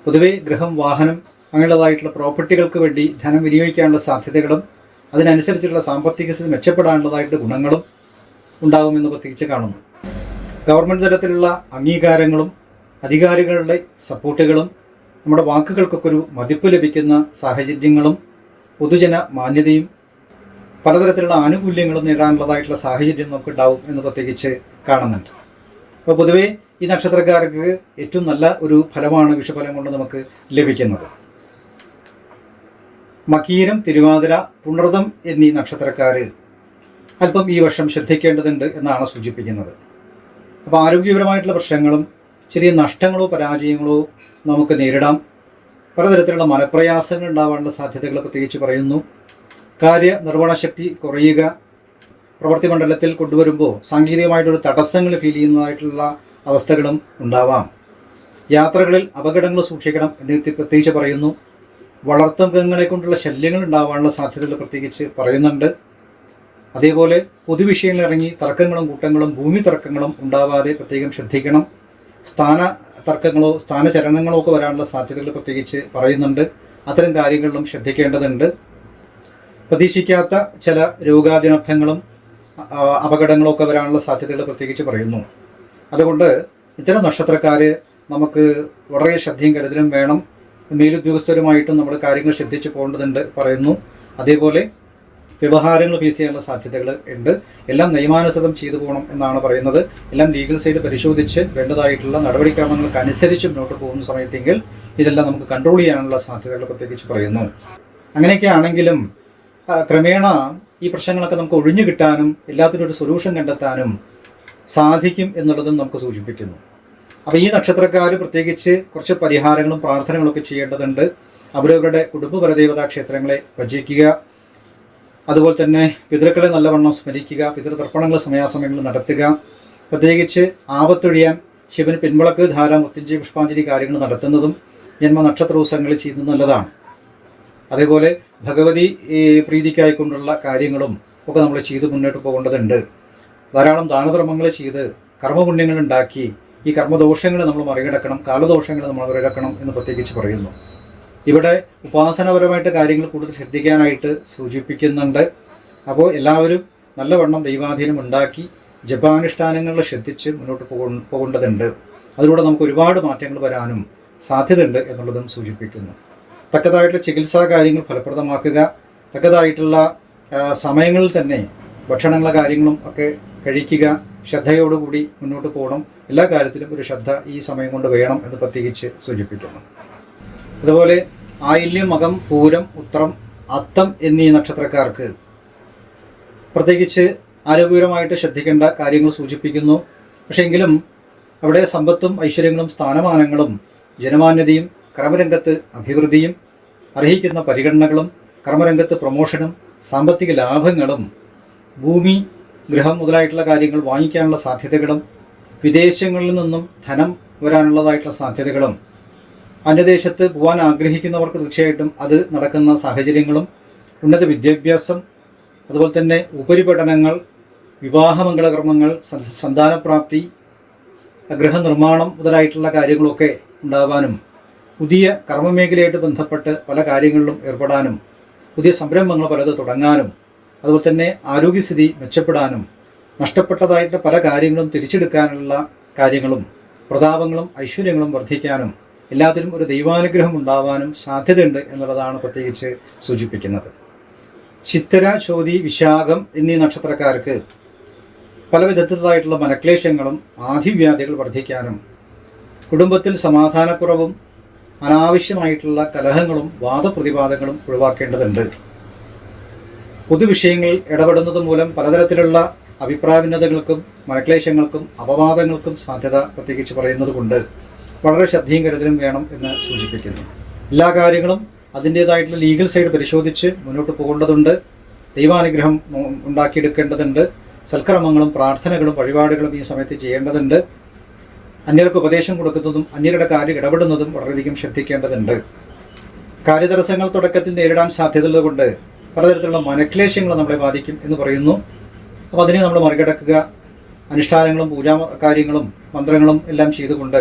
പൊതുവെ ഗൃഹം, വാഹനം അങ്ങനെയുള്ളതായിട്ടുള്ള പ്രോപ്പർട്ടികൾക്ക് വേണ്ടി ധനം വിനിയോഗിക്കാനുള്ള സാധ്യതകളും അതിനനുസരിച്ചുള്ള സാമ്പത്തിക സ്ഥിതി മെച്ചപ്പെടാനുള്ളതായിട്ടുള്ള ഗുണങ്ങളും ഉണ്ടാകുമെന്ന് പ്രത്യേകിച്ച് കാണുന്നു. ഗവൺമെൻറ് തലത്തിലുള്ള അംഗീകാരങ്ങളും അധികാരികളുടെ സപ്പോർട്ടുകളും നമ്മുടെ വാക്കുകൾക്കൊക്കെ ഒരു മതിപ്പ് ലഭിക്കുന്ന സാഹചര്യങ്ങളും പൊതുജന മാന്യതയും പലതരത്തിലുള്ള ആനുകൂല്യങ്ങളും നേടാനുള്ളതായിട്ടുള്ള സാഹചര്യം നമുക്ക് ഉണ്ടാവും എന്ന് പ്രത്യേകിച്ച് കാണുന്നുണ്ട്. അപ്പോൾ പൊതുവേ ഈ നക്ഷത്രക്കാർക്ക് ഏറ്റവും നല്ല ഒരു ഫലമാണ് വിഷുഫലം കൊണ്ട് നമുക്ക് ലഭിക്കുന്നത്. മകീരം, തിരുവാതിര, പുണർതം എന്നീ നക്ഷത്രക്കാർ അല്പം ഈ വർഷം ശ്രദ്ധിക്കേണ്ടതുണ്ട് എന്നാണ് സൂചിപ്പിക്കുന്നത്. അപ്പോൾ ആരോഗ്യപരമായിട്ടുള്ള പ്രശ്നങ്ങളും ചെറിയ നഷ്ടങ്ങളോ പരാജയങ്ങളോ നമുക്ക് നേരിടാം. പലതരത്തിലുള്ള മനപ്രയാസങ്ങൾ ഉണ്ടാവാനുള്ള സാധ്യതകൾ പ്രത്യേകിച്ച് പറയുന്നു. കാര്യനിർവഹണശക്തി കുറയുക, പ്രവൃത്തി മണ്ഡലത്തിൽ കൊണ്ടുവരുമ്പോൾ സാങ്കേതികമായിട്ടൊരു തടസ്സങ്ങൾ ഫീൽ ചെയ്യുന്നതായിട്ടുള്ള അവസ്ഥകളും ഉണ്ടാവാം. യാത്രകളിൽ അപകടങ്ങൾ സൂക്ഷിക്കണം എന്ന് പ്രത്യേകിച്ച് പറയുന്നു. വളർത്തുമൃഗങ്ങളെ കൊണ്ടുള്ള ശല്യങ്ങൾ ഉണ്ടാവാനുള്ള സാധ്യതകൾ പ്രത്യേകിച്ച് പറയുന്നുണ്ട്. അതേപോലെ പൊതുവിഷയങ്ങളിൽ ഇറങ്ങി തർക്കങ്ങളും കൂട്ടങ്ങളും ഭൂമി തർക്കങ്ങളും ഉണ്ടാവാതെ പ്രത്യേകം ശ്രദ്ധിക്കണം. സ്ഥാന തർക്കങ്ങളോ സ്ഥാനചലനങ്ങളോ ഒക്കെ വരാനുള്ള സാധ്യതകൾ പ്രത്യേകിച്ച് പറയുന്നുണ്ട്. അത്തരം കാര്യങ്ങളിലും ശ്രദ്ധിക്കേണ്ടതുണ്ട്. പ്രതീക്ഷിക്കാത്ത ചില രോഗാതിനർത്ഥങ്ങളും അപകടങ്ങളും ഒക്കെ വരാനുള്ള സാധ്യതകൾ പ്രത്യേകിച്ച് പറയുന്നു. അതുകൊണ്ട് ഇത്തരം നക്ഷത്രക്കാർ നമുക്ക് വളരെ ശ്രദ്ധയും കരുതലും വേണം. മേലുദ്യോഗസ്ഥരുമായിട്ടും നമ്മൾ കാര്യങ്ങൾ ശ്രദ്ധിച്ചു പോകേണ്ടതുണ്ട് പറയുന്നു. അതേപോലെ വ്യവഹാരങ്ങൾ ഫേസ് ചെയ്യാനുള്ള സാധ്യതകൾ ഉണ്ട്. എല്ലാം നിയമാനുസൃതം ചെയ്തു പോകണം എന്നാണ് പറയുന്നത്. എല്ലാം ലീഗൽ സൈഡ് പരിശോധിച്ച് വേണ്ടതായിട്ടുള്ള നടപടിക്രമങ്ങൾക്കനുസരിച്ച് മുന്നോട്ട് പോകുന്ന സമയത്തെങ്കിൽ ഇതെല്ലാം നമുക്ക് കൺട്രോൾ ചെയ്യാനുള്ള സാധ്യതകൾ പ്രത്യേകിച്ച് പറയുന്നു. അങ്ങനെയൊക്കെ ആണെങ്കിലും ക്രമേണ ഈ പ്രശ്നങ്ങളൊക്കെ നമുക്ക് ഒഴിഞ്ഞു കിട്ടാനും എല്ലാത്തിനും ഒരു സൊല്യൂഷൻ കണ്ടെത്താനും സാധിക്കും എന്നുള്ളതും നമുക്ക് സൂചിപ്പിക്കുന്നു. അപ്പോൾ ഈ നക്ഷത്രക്കാർ പ്രത്യേകിച്ച് കുറച്ച് പരിഹാരങ്ങളും പ്രാർത്ഥനകളൊക്കെ ചെയ്യേണ്ടതുണ്ട്. അവരവരുടെ കുടുംബപരദേവതാ ക്ഷേത്രങ്ങളെ ഭജിക്കുക, അതുപോലെ തന്നെ പിതൃക്കളെ നല്ലവണ്ണം സ്മരിക്കുക, പിതൃതർപ്പണങ്ങൾ സമയാസമയങ്ങളിൽ നടത്തുക. പ്രത്യേകിച്ച് ആപത്തൊഴിയാൻ ശിവന് പിൻവിളക്ക്, ധാര, മൃത്യുഞ്ജയ പുഷ്പാഞ്ജലി കാര്യങ്ങൾ നടത്തുന്നതും ജന്മനക്ഷത്ര ദിവസങ്ങളിൽ ചെയ്യുന്നത് നല്ലതാണ്. അതേപോലെ ഭഗവതി പ്രീതിക്കായിക്കൊണ്ടുള്ള കാര്യങ്ങളും ഒക്കെ നമ്മൾ ചെയ്ത് മുന്നോട്ട് പോകേണ്ടതുണ്ട്. ധാരാളം ദാനധർമ്മങ്ങൾ ചെയ്ത് കർമ്മപുണ്യങ്ങൾ ഉണ്ടാക്കി ഈ കർമ്മദോഷങ്ങൾ നമ്മൾ മറികടക്കണം, കാലദോഷങ്ങൾ നമ്മൾ മറികടക്കണം എന്ന് പ്രത്യേകിച്ച് പറയുന്നു. ഇവിടെ ഉപാസനപരമായിട്ട് കാര്യങ്ങൾ കൂടുതൽ ശ്രദ്ധിക്കാനായിട്ട് സൂചിപ്പിക്കുന്നുണ്ട്. അപ്പോൾ എല്ലാവരും നല്ലവണ്ണം ദൈവാധീനം ഉണ്ടാക്കി ജപാനുഷ്ഠാനങ്ങളിൽ ശ്രദ്ധിച്ച് മുന്നോട്ട് പോകേണ്ടതുണ്ട്. അതിലൂടെ നമുക്ക് ഒരുപാട് മാറ്റങ്ങൾ വരാനും സാധ്യതയുണ്ട് എന്നുള്ളതും സൂചിപ്പിക്കുന്നു. തക്കതായിട്ടുള്ള ചികിത്സാ കാര്യങ്ങൾ ഫലപ്രദമാക്കുക, തക്കതായിട്ടുള്ള സമയങ്ങളിൽ തന്നെ ഭക്ഷണങ്ങളെ കാര്യങ്ങളും ഒക്കെ കഴിക്കുക, ശ്രദ്ധയോടുകൂടി മുന്നോട്ട് പോകണം. എല്ലാ കാര്യത്തിലും ഒരു ശ്രദ്ധ ഈ സമയം കൊണ്ട് വേണം എന്ന് പ്രത്യേകിച്ച് സൂചിപ്പിക്കുന്നു. അതുപോലെ ആയില്യം, മകം, പൂരം, ഉത്രം, അത്തം എന്നീ നക്ഷത്രക്കാർക്ക് പ്രത്യേകിച്ച് ആരോഗ്യപരമായിട്ട് ശ്രദ്ധിക്കേണ്ട കാര്യങ്ങൾ സൂചിപ്പിക്കുന്നു. പക്ഷേ എങ്കിലും അവിടെ സമ്പത്തും ഐശ്വര്യങ്ങളും സ്ഥാനമാനങ്ങളും ജനമാന്യതയും കർമ്മരംഗത്ത് അഭിവൃദ്ധിയും അർഹിക്കുന്ന പരിഗണനകളും കർമ്മരംഗത്ത് പ്രൊമോഷനും സാമ്പത്തിക ലാഭങ്ങളും ഭൂമി, ഗൃഹം മുതലായിട്ടുള്ള കാര്യങ്ങൾ വാങ്ങിക്കാനുള്ള സാധ്യതകളും വിദേശങ്ങളിൽ നിന്നും ധനം വരാനുള്ളതായിട്ടുള്ള സാധ്യതകളും അന്യദേശത്ത് പോകാൻ ആഗ്രഹിക്കുന്നവർക്ക് തീർച്ചയായിട്ടും അത് നടക്കുന്ന സാഹചര്യങ്ങളും ഉന്നത വിദ്യാഭ്യാസം, അതുപോലെ തന്നെ ഉപരിപഠനങ്ങൾ, വിവാഹമംഗളകർമ്മങ്ങൾ, സന്താനപ്രാപ്തി, ഗൃഹനിർമ്മാണം മുതലായിട്ടുള്ള കാര്യങ്ങളൊക്കെ ഉണ്ടാകാനും പുതിയ കർമ്മമേഖലയായിട്ട് ബന്ധപ്പെട്ട് പല കാര്യങ്ങളിലും ഏർപ്പെടാനും പുതിയ സംരംഭങ്ങൾ പലത് തുടങ്ങാനും അതുപോലെ തന്നെ ആരോഗ്യസ്ഥിതി മെച്ചപ്പെടാനും നഷ്ടപ്പെട്ടതായിട്ട് പല കാര്യങ്ങളും തിരിച്ചെടുക്കാനുള്ള കാര്യങ്ങളും പ്രതാപങ്ങളും ഐശ്വര്യങ്ങളും വർദ്ധിക്കാനും എല്ലാത്തിനും ഒരു ദൈവാനുഗ്രഹം ഉണ്ടാവാനും സാധ്യതയുണ്ട് എന്നുള്ളതാണ് പ്രത്യേകിച്ച് സൂചിപ്പിക്കുന്നത്. ചിത്തിര, ചോതി, വിശാഖം എന്നീ നക്ഷത്രക്കാർക്ക് പല വിധത്തിലായിട്ടുള്ള മനക്ലേശങ്ങളും ആധിവ്യാധികൾ വർദ്ധിക്കാനും കുടുംബത്തിൽ സമാധാനക്കുറവും അനാവശ്യമായിട്ടുള്ള കലഹങ്ങളും വാദപ്രതിവാദങ്ങളും ഒഴിവാക്കേണ്ടതുണ്ട്. പൊതുവിഷയങ്ങളിൽ ഇടപെടുന്നത് മൂലം പലതരത്തിലുള്ള അഭിപ്രായ ഭിന്നതകൾക്കും മനക്ലേശങ്ങൾക്കും അപവാദങ്ങൾക്കും സാധ്യത പ്രത്യേകിച്ച് പറയുന്നത് കൊണ്ട് വളരെ ശ്രദ്ധയും കരുതലും വേണം എന്ന് സൂചിപ്പിക്കുന്നു. എല്ലാ കാര്യങ്ങളും അതിൻ്റേതായിട്ടുള്ള ലീഗൽ സൈഡ് പരിശോധിച്ച് മുന്നോട്ട് പോകേണ്ടതുണ്ട്. ദൈവാനുഗ്രഹം ഉണ്ടാക്കിയെടുക്കേണ്ടതുണ്ട്. സൽക്കർമ്മങ്ങളും പ്രാർത്ഥനകളും വഴിപാടുകളും ഈ സമയത്ത് ചെയ്യേണ്ടതുണ്ട്. അന്യർക്ക് ഉപദേശം കൊടുക്കുന്നതും അന്യരുടെ കാര്യം ഇടപെടുന്നതും വളരെയധികം ശ്രദ്ധിക്കേണ്ടതുണ്ട്. കാര്യതടസ്സങ്ങൾ തുടക്കത്തിൽ നേരിടാൻ സാധ്യതയുള്ളത് കൊണ്ട് പലതരത്തിലുള്ള മനക്ലേശങ്ങൾ നമ്മളെ ബാധിക്കും എന്ന് പറയുന്നു. അപ്പോൾ അതിനെ നമ്മൾ മറികടക്കുക, അനുഷ്ഠാനങ്ങളും പൂജാ കാര്യങ്ങളും മന്ത്രങ്ങളും എല്ലാം ചെയ്തുകൊണ്ട്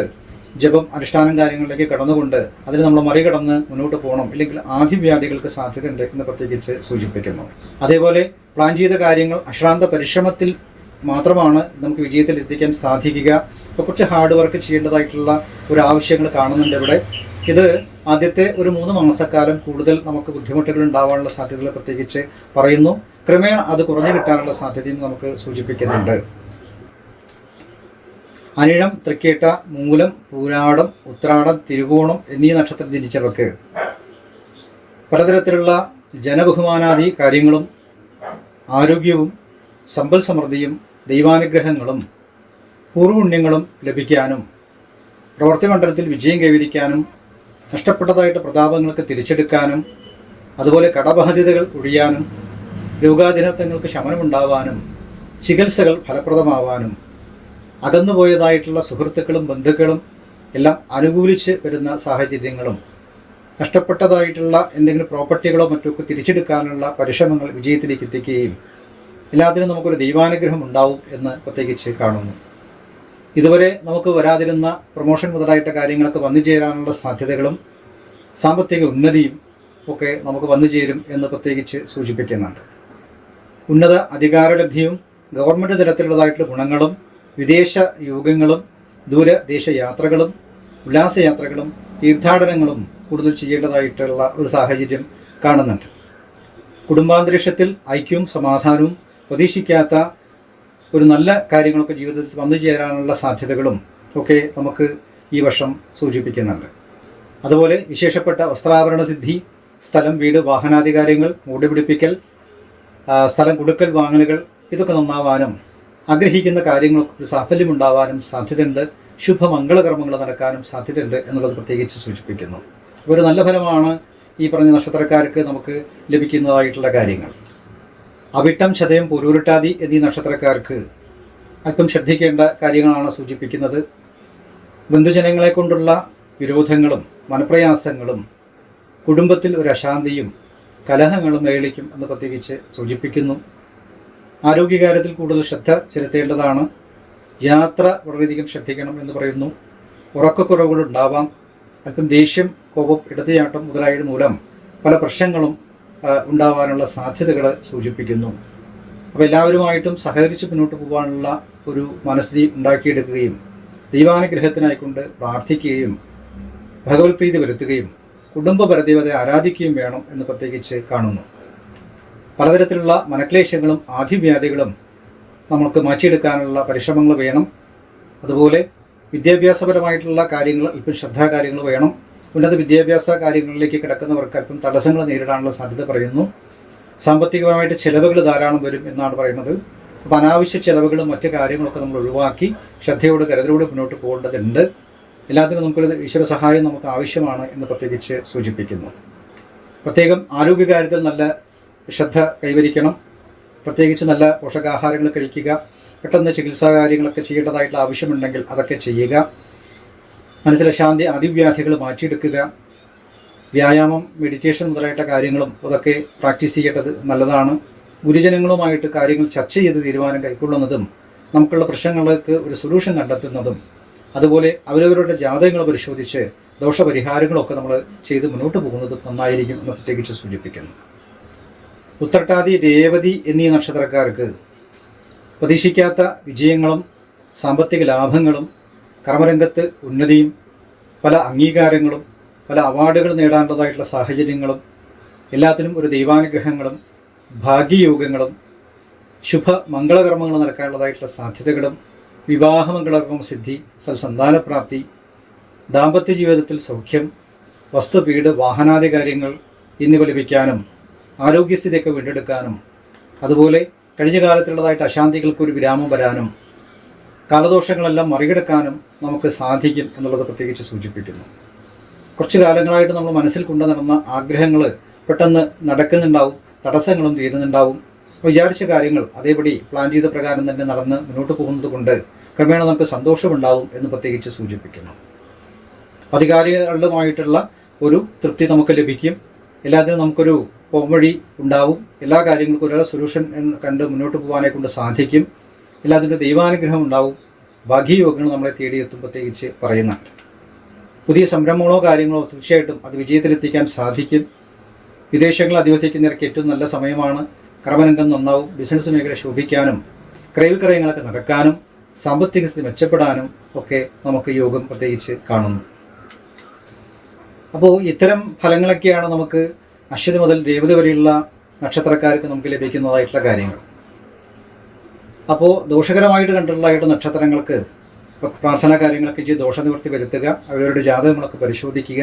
ജപം അനുഷ്ഠാനം കാര്യങ്ങളിലേക്ക് കടന്നുകൊണ്ട് അതിന് നമ്മൾ മറികടന്ന് മുന്നോട്ട് പോകണം, ഇല്ലെങ്കിൽ ആദിവ്യാധികൾക്ക് സാധ്യതയുണ്ട് എന്ന് പ്രത്യേകിച്ച് സൂചിപ്പിക്കുന്നു. അതേപോലെ പ്ലാൻ ചെയ്ത കാര്യങ്ങൾ അശ്രാന്ത പരിശ്രമത്തിൽ മാത്രമാണ് നമുക്ക് വിജയത്തിൽ എത്തിക്കാൻ സാധിക്കുക. ഇപ്പോൾ കുറച്ച് ഹാർഡ് വർക്ക് ചെയ്യേണ്ടതായിട്ടുള്ള ഒരു ആവശ്യങ്ങൾ കാണുന്നുണ്ട് ഇവിടെ. ഇത് ആദ്യത്തെ ഒരു 3 മാസക്കാലം കൂടുതൽ നമുക്ക് ബുദ്ധിമുട്ടുകൾ ഉണ്ടാവാനുള്ള സാധ്യതകൾ പ്രത്യേകിച്ച് പറയുന്നു. ക്രമേണ അത് കുറഞ്ഞു കിട്ടാനുള്ള സാധ്യതയും നമുക്ക് സൂചിപ്പിക്കുന്നുണ്ട്. അനിഴം, തൃക്കേട്ട, മൂലം, പൂരാടം, ഉത്രാടം, തിരുവോണം എന്നീ നക്ഷത്രം ജനിച്ചവർക്ക് പലതരത്തിലുള്ള ജനബഹുമാനാദി കാര്യങ്ങളും ആരോഗ്യവും സമ്പൽ സമൃദ്ധിയും ദൈവാനുഗ്രഹങ്ങളും പൂർവ്വപുണ്യങ്ങളും ലഭിക്കാനും പ്രവൃത്തി മണ്ഡലത്തിൽ വിജയം കൈവരിക്കാനും നഷ്ടപ്പെട്ടതായിട്ട് പ്രതാപങ്ങൾക്ക് തിരിച്ചെടുക്കാനും അതുപോലെ കടബാധ്യതകൾ ഒഴിയാനും രോഗാധീനത്വങ്ങൾക്ക് ശമനമുണ്ടാവാനും ചികിത്സകൾ ഫലപ്രദമാവാനും അകന്നുപോയതായിട്ടുള്ള സുഹൃത്തുക്കളും ബന്ധുക്കളും എല്ലാം അനുകൂലിച്ച് വരുന്ന സാഹചര്യങ്ങളും നഷ്ടപ്പെട്ടതായിട്ടുള്ള എന്തെങ്കിലും പ്രോപ്പർട്ടികളോ മറ്റൊക്കെ തിരിച്ചെടുക്കാനുള്ള പരിശ്രമങ്ങൾ വിജയത്തിലേക്ക് എത്തിക്കുകയും എല്ലാത്തിനും നമുക്കൊരു ദൈവാനുഗ്രഹം ഉണ്ടാവും എന്ന് പ്രത്യേകിച്ച് കാണുന്നു. ഇതുവരെ നമുക്ക് വരാതിരുന്ന പ്രൊമോഷൻ മുതലായിട്ട് കാര്യങ്ങളൊക്കെ വന്നു ചേരാനുള്ള സാധ്യതകളും സാമ്പത്തിക ഉന്നതിയും ഒക്കെ നമുക്ക് വന്നു ചേരും എന്ന് പ്രത്യേകിച്ച് സൂചിപ്പിക്കുന്നുണ്ട്. ഉന്നത അധികാരലബ്ധിയും ഗവൺമെൻറ് തലത്തിലുള്ളതായിട്ടുള്ള ഗുണങ്ങളും വിദേശ യോഗങ്ങളും ദൂരദേശ യാത്രകളും ഉല്ലാസയാത്രകളും തീർത്ഥാടനങ്ങളും കൂടുതൽ ചെയ്യേണ്ടതായിട്ടുള്ള ഒരു സാഹചര്യം കാണുന്നുണ്ട്. കുടുംബാന്തരീക്ഷത്തിൽ ഐക്യവും സമാധാനവും പ്രതീക്ഷിക്കാത്ത ഒരു നല്ല കാര്യങ്ങളൊക്കെ ജീവിതത്തിൽ വന്നു ചേരാനുള്ള സാധ്യതകളും ഒക്കെ നമുക്ക് ഈ വർഷം സൂചിപ്പിക്കുന്നുണ്ട്. അതുപോലെ വിശേഷപ്പെട്ട വസ്ത്രാഭരണ സിദ്ധി, സ്ഥലം, വീട്, വാഹനാധികാരങ്ങൾ, മൂടുപിടിപ്പിക്കൽ, സ്ഥലം കൊടുക്കൽ വാങ്ങലുകൾ ഇതൊക്കെ നന്നാവാനും ആഗ്രഹിക്കുന്ന കാര്യങ്ങൾക്ക് ഒരു സാഫല്യമുണ്ടാവാനും സാധ്യതയുണ്ട്. ശുഭമംഗളകർമ്മങ്ങൾ നടക്കാനും സാധ്യതയുണ്ട് എന്നുള്ളത് പ്രത്യേകിച്ച് സൂചിപ്പിക്കുന്നു. ഒരു നല്ല ഫലമാണ് ഈ പറഞ്ഞ നക്ഷത്രക്കാർക്ക് നമുക്ക് ലഭിക്കുന്നതായിട്ടുള്ള കാര്യങ്ങൾ. അവിട്ടം, ചതയം, പുരൂരുട്ടാതി എന്നീ നക്ഷത്രക്കാർക്ക് അല്പം ശ്രദ്ധിക്കേണ്ട കാര്യങ്ങളാണ് സൂചിപ്പിക്കുന്നത്. ബന്ധുജനങ്ങളെ കൊണ്ടുള്ള വിരോധങ്ങളും മനപ്രയാസങ്ങളും കുടുംബത്തിൽ ഒരു അശാന്തിയും കലഹങ്ങളും നേളിക്കും എന്ന് പ്രത്യേകിച്ച് സൂചിപ്പിക്കുന്നു. ആരോഗ്യകാര്യത്തിൽ കൂടുതൽ ശ്രദ്ധ ചെലുത്തേണ്ടതാണ്. യാത്ര വളരെയധികം ശ്രദ്ധിക്കണം എന്ന് പറയുന്നു. ഉറക്കക്കുറവുകളുണ്ടാവാം. അല്പം ദേഷ്യം, കോപം, എടുത്തുചാട്ടം മുതലായത് മൂലം പല പ്രശ്നങ്ങളും ഉണ്ടാവാനുള്ള സാധ്യതകൾ സൂചിപ്പിക്കുന്നു. അപ്പോൾ എല്ലാവരുമായിട്ടും സഹകരിച്ച് മുന്നോട്ട് പോകാനുള്ള ഒരു മനസ്ഥിതി ഉണ്ടാക്കിയെടുക്കുകയും ദൈവാനുഗ്രഹത്തിനായിക്കൊണ്ട് പ്രാർത്ഥിക്കുകയും ഭഗവത്പ്രീതി വരുത്തുകയും കുടുംബ പരദേവതയെ ആരാധിക്കുകയും വേണം എന്ന് പ്രത്യേകിച്ച് കാണുന്നു. പലതരത്തിലുള്ള മനക്ലേശങ്ങളും ആധിവ്യാധികളും നമുക്ക് മാറ്റിയെടുക്കാനുള്ള പരിശ്രമങ്ങൾ വേണം. അതുപോലെ വിദ്യാഭ്യാസപരമായിട്ടുള്ള കാര്യങ്ങൾ ഇപ്പം ശ്രദ്ധാകാര്യങ്ങൾ വേണം. ഉന്നത വിദ്യാഭ്യാസ കാര്യങ്ങളിലേക്ക് കിടക്കുന്നവർക്ക് അല്പം തടസ്സങ്ങൾ നേരിടാനുള്ള സാധ്യത പറയുന്നു. സാമ്പത്തികപരമായിട്ട് ചിലവുകൾ ധാരാളം വരും എന്നാണ് പറയുന്നത്. അപ്പോൾ അനാവശ്യ ചിലവുകളും മറ്റു കാര്യങ്ങളൊക്കെ നമ്മൾ ഒഴിവാക്കി ശ്രദ്ധയോട് കരുതലോട് മുന്നോട്ട് പോകേണ്ടതുണ്ട്. എല്ലാത്തിനും നമുക്കൊരു ഈശ്വര സഹായം നമുക്ക് ആവശ്യമാണ് എന്ന് പ്രത്യേകിച്ച് സൂചിപ്പിക്കുന്നു. പ്രത്യേകം ആരോഗ്യകാര്യത്തിൽ നല്ല ശ്രദ്ധ കൈവരിക്കണം. പ്രത്യേകിച്ച് നല്ല പോഷകാഹാരങ്ങൾ കഴിക്കുക. പെട്ടെന്ന് ചികിത്സാ കാര്യങ്ങളൊക്കെ ചെയ്യേണ്ടതായിട്ടുള്ള ആവശ്യമുണ്ടെങ്കിൽ അതൊക്കെ ചെയ്യുക. മനസ്സിലെ ശാന്തി, അതിവ്യാധികൾ മാറ്റിയെടുക്കുക. വ്യായാമം, മെഡിറ്റേഷൻ മുതലായിട്ട് കാര്യങ്ങളും അതൊക്കെ പ്രാക്ടീസ് ചെയ്യേണ്ടത് നല്ലതാണ്. ഗുരുജനങ്ങളുമായിട്ട് കാര്യങ്ങൾ ചർച്ച ചെയ്ത് തീരുമാനം കൈക്കൊള്ളുന്നതും നമുക്കുള്ള പ്രശ്നങ്ങൾക്ക് ഒരു സൊല്യൂഷൻ കണ്ടെത്തുന്നതും അതുപോലെ അവരവരുടെ ജാതകങ്ങൾ പരിശോധിച്ച് ദോഷപരിഹാരങ്ങളൊക്കെ നമ്മൾ ചെയ്ത് മുന്നോട്ട് പോകുന്നതും നന്നായിരിക്കും എന്ന് പ്രത്യേകിച്ച് സൂചിപ്പിക്കുന്നു. ഉത്രട്ടാതി, രേവതി എന്നീ നക്ഷത്രക്കാർക്ക് പ്രതീക്ഷിക്കാത്ത വിജയങ്ങളും സാമ്പത്തിക ലാഭങ്ങളും കർമ്മരംഗത്ത് ഉന്നതിയും പല അംഗീകാരങ്ങളും പല അവാർഡുകൾ നേടാനുള്ളതായിട്ടുള്ള സാഹചര്യങ്ങളും എല്ലാത്തിനും ഒരു ദൈവാനുഗ്രഹങ്ങളും ഭാഗ്യയോഗങ്ങളും ശുഭ മംഗളകർമ്മങ്ങൾ നടക്കാനുള്ളതായിട്ടുള്ള സാധ്യതകളും വിവാഹമംഗളകർമ്മ സിദ്ധി, സൽസന്താനപ്രാപ്തി, ദാമ്പത്യ ജീവിതത്തിൽ സൗഖ്യം, വസ്തു, വീട്, വാഹനാദി കാര്യങ്ങൾ എന്നിവ ലഭിക്കാനും ആരോഗ്യസ്ഥിതിയൊക്കെ വീണ്ടെടുക്കാനും അതുപോലെ കഴിഞ്ഞ കാലത്തുള്ളതായിട്ട് അശാന്തികൾക്കൊരു വിരാമം വരാനും കാലദോഷങ്ങളെല്ലാം മറികടക്കാനും നമുക്ക് സാധിക്കും എന്നുള്ളത് പ്രത്യേകിച്ച് സൂചിപ്പിക്കുന്നു. കുറച്ച് കാലങ്ങളായിട്ട് നമ്മൾ മനസ്സിൽ കൊണ്ടു നടന്ന ആഗ്രഹങ്ങൾ പെട്ടെന്ന് നടക്കുന്നുണ്ടാവും, തടസ്സങ്ങളും തീരുന്നുണ്ടാവും. വിചാരിച്ച കാര്യങ്ങൾ അതേപടി പ്ലാൻ ചെയ്ത പ്രകാരം തന്നെ നടന്ന് മുന്നോട്ട് പോകുന്നത് കൊണ്ട് ക്രമേണ നമുക്ക് സന്തോഷമുണ്ടാവും എന്ന് പ്രത്യേകിച്ച് സൂചിപ്പിക്കുന്നു. അധികാരികളുമായിട്ടുള്ള ഒരു തൃപ്തി നമുക്ക് ലഭിക്കും. എല്ലാത്തിനും നമുക്കൊരു പോംവഴി ഉണ്ടാവും. എല്ലാ കാര്യങ്ങൾക്കും ഒരേ സൊല്യൂഷൻ കണ്ട് മുന്നോട്ട് പോകാനെ കൊണ്ട് സാധിക്കും. എല്ലാത്തിൻ്റെ ദൈവാനുഗ്രഹം ഉണ്ടാവും. ഭാഗ്യയോഗങ്ങൾ നമ്മളെ തേടിയെത്തും പ്രത്യേകിച്ച് പറയുന്നുണ്ട്. പുതിയ സംരംഭങ്ങളോ കാര്യങ്ങളോ തീർച്ചയായിട്ടും അത് വിജയത്തിലെത്തിക്കാൻ സാധിക്കും. വിദേശങ്ങളിൽ അധിവസിക്കുന്നവർക്ക് ഏറ്റവും നല്ല സമയമാണ്. കർമ്മരംഗം നന്നാവും. ബിസിനസ് മേഖല ശോഭിക്കാനും ക്രയവിക്രയങ്ങളൊക്കെ നടക്കാനും സാമ്പത്തിക സ്ഥിതി മെച്ചപ്പെടാനും ഒക്കെ നമുക്ക് യോഗം പ്രത്യേകിച്ച് കാണുന്നു. അപ്പോൾ ഇത്തരം ഫലങ്ങളൊക്കെയാണ് നമുക്ക് അശ്വതി മുതൽ രേവതി വരെയുള്ള നക്ഷത്രക്കാർക്ക് നമുക്ക് ലഭിക്കുന്നതായിട്ടുള്ള കാര്യങ്ങൾ. അപ്പോൾ ദോഷകരമായിട്ട് കണ്ടിട്ടുള്ളതായിട്ട് നക്ഷത്രങ്ങൾക്ക് പ്രാർത്ഥനാ കാര്യങ്ങളൊക്കെ ചെയ്ത് ദോഷനിവൃത്തി വരുത്തുക, അവരവരുടെ ജാതകങ്ങളൊക്കെ പരിശോധിക്കുക,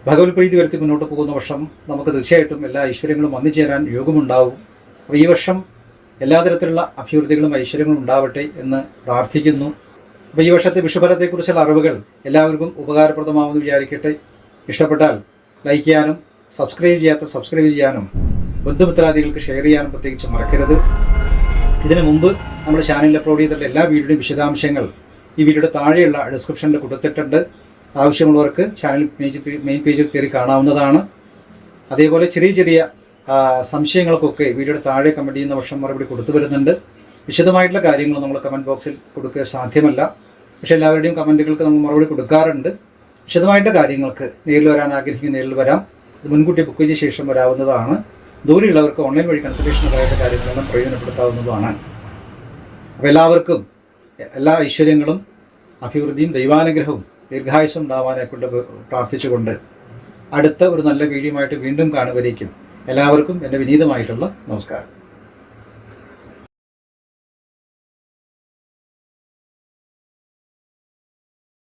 ഭഗവത് പ്രീതി വരുത്തി മുന്നോട്ട് പോകുന്ന വർഷം നമുക്ക് തീർച്ചയായിട്ടും എല്ലാ ഐശ്വര്യങ്ങളും വന്നു ചേരാൻ യോഗമുണ്ടാവും. അപ്പോൾ ഈ വർഷം എല്ലാ തരത്തിലുള്ള അഭിവൃദ്ധികളും ഐശ്വര്യങ്ങളും ഉണ്ടാവട്ടെ എന്ന് പ്രാർത്ഥിക്കുന്നു. അപ്പോൾ ഈ വർഷത്തെ വിഷുഫലത്തെക്കുറിച്ചുള്ള അറിവുകൾ എല്ലാവർക്കും ഉപകാരപ്രദമാവുമെന്ന് വിചാരിക്കട്ടെ. ഇഷ്ടപ്പെട്ടാൽ ലൈക്ക് ചെയ്യാനും സബ്സ്ക്രൈബ് ചെയ്യാനും ബന്ധുമിത്രാദികൾക്ക് ഷെയർ ചെയ്യാനും പ്രത്യേകിച്ച് മറക്കരുത്. ഇതിനു മുമ്പ് നമ്മുടെ ചാനലിൽ അപ്ലോഡ് ചെയ്തിട്ടുള്ള എല്ലാ വീഡിയോയുടെയും വിശദാംശങ്ങൾ ഈ വീഡിയോയുടെ താഴെയുള്ള ഡിസ്ക്രിപ്ഷനിൽ കൊടുത്തിട്ടുണ്ട്. ആവശ്യമുള്ളവർക്ക് ചാനൽ മെയിൻ പേജിൽ കയറി കാണാവുന്നതാണ്. അതേപോലെ ചെറിയ ചെറിയ സംശയങ്ങൾക്കൊക്കെ വീഡിയോയുടെ താഴെ കമൻറ്റ് ചെയ്യുന്ന വർഷം മറുപടി കൊടുത്തു വരുന്നുണ്ട്. വിശദമായിട്ടുള്ള കാര്യങ്ങൾ നമ്മൾ കമൻറ്റ് ബോക്സിൽ കൊടുക്കുക സാധ്യമല്ല. പക്ഷേ എല്ലാവരുടെയും കമൻറ്റുകൾക്ക് നമ്മൾ മറുപടി കൊടുക്കാറുണ്ട്. വിശദമായിട്ടുള്ള കാര്യങ്ങൾക്ക് നേരിൽ വരാൻ ആഗ്രഹിക്കുന്ന നേരിൽ വരാം. ഇത് മുൻകൂട്ടി ബുക്ക് ചെയ്ത ശേഷം വരാവുന്നതാണ്. ദൂരെയുള്ളവർക്ക് ഓൺലൈൻ വഴി കൺസൾട്ടേഷനുകളായിട്ട് കാര്യങ്ങളെല്ലാം പ്രയോജനപ്പെടുത്താവുന്നതാണ്. അപ്പോൾ എല്ലാവർക്കും എല്ലാ ഐശ്വര്യങ്ങളും അഭിവൃദ്ധിയും ദൈവാനുഗ്രഹവും ദീർഘായുസ്സും ഉണ്ടാവാനെ കൊണ്ട് പ്രാർത്ഥിച്ചുകൊണ്ട് അടുത്ത ഒരു നല്ല വീഡിയോയുമായിട്ട് വീണ്ടും കാണുവരേക്കും എല്ലാവർക്കും എൻ്റെ വിനീതമായിട്ടുള്ള നമസ്കാരം.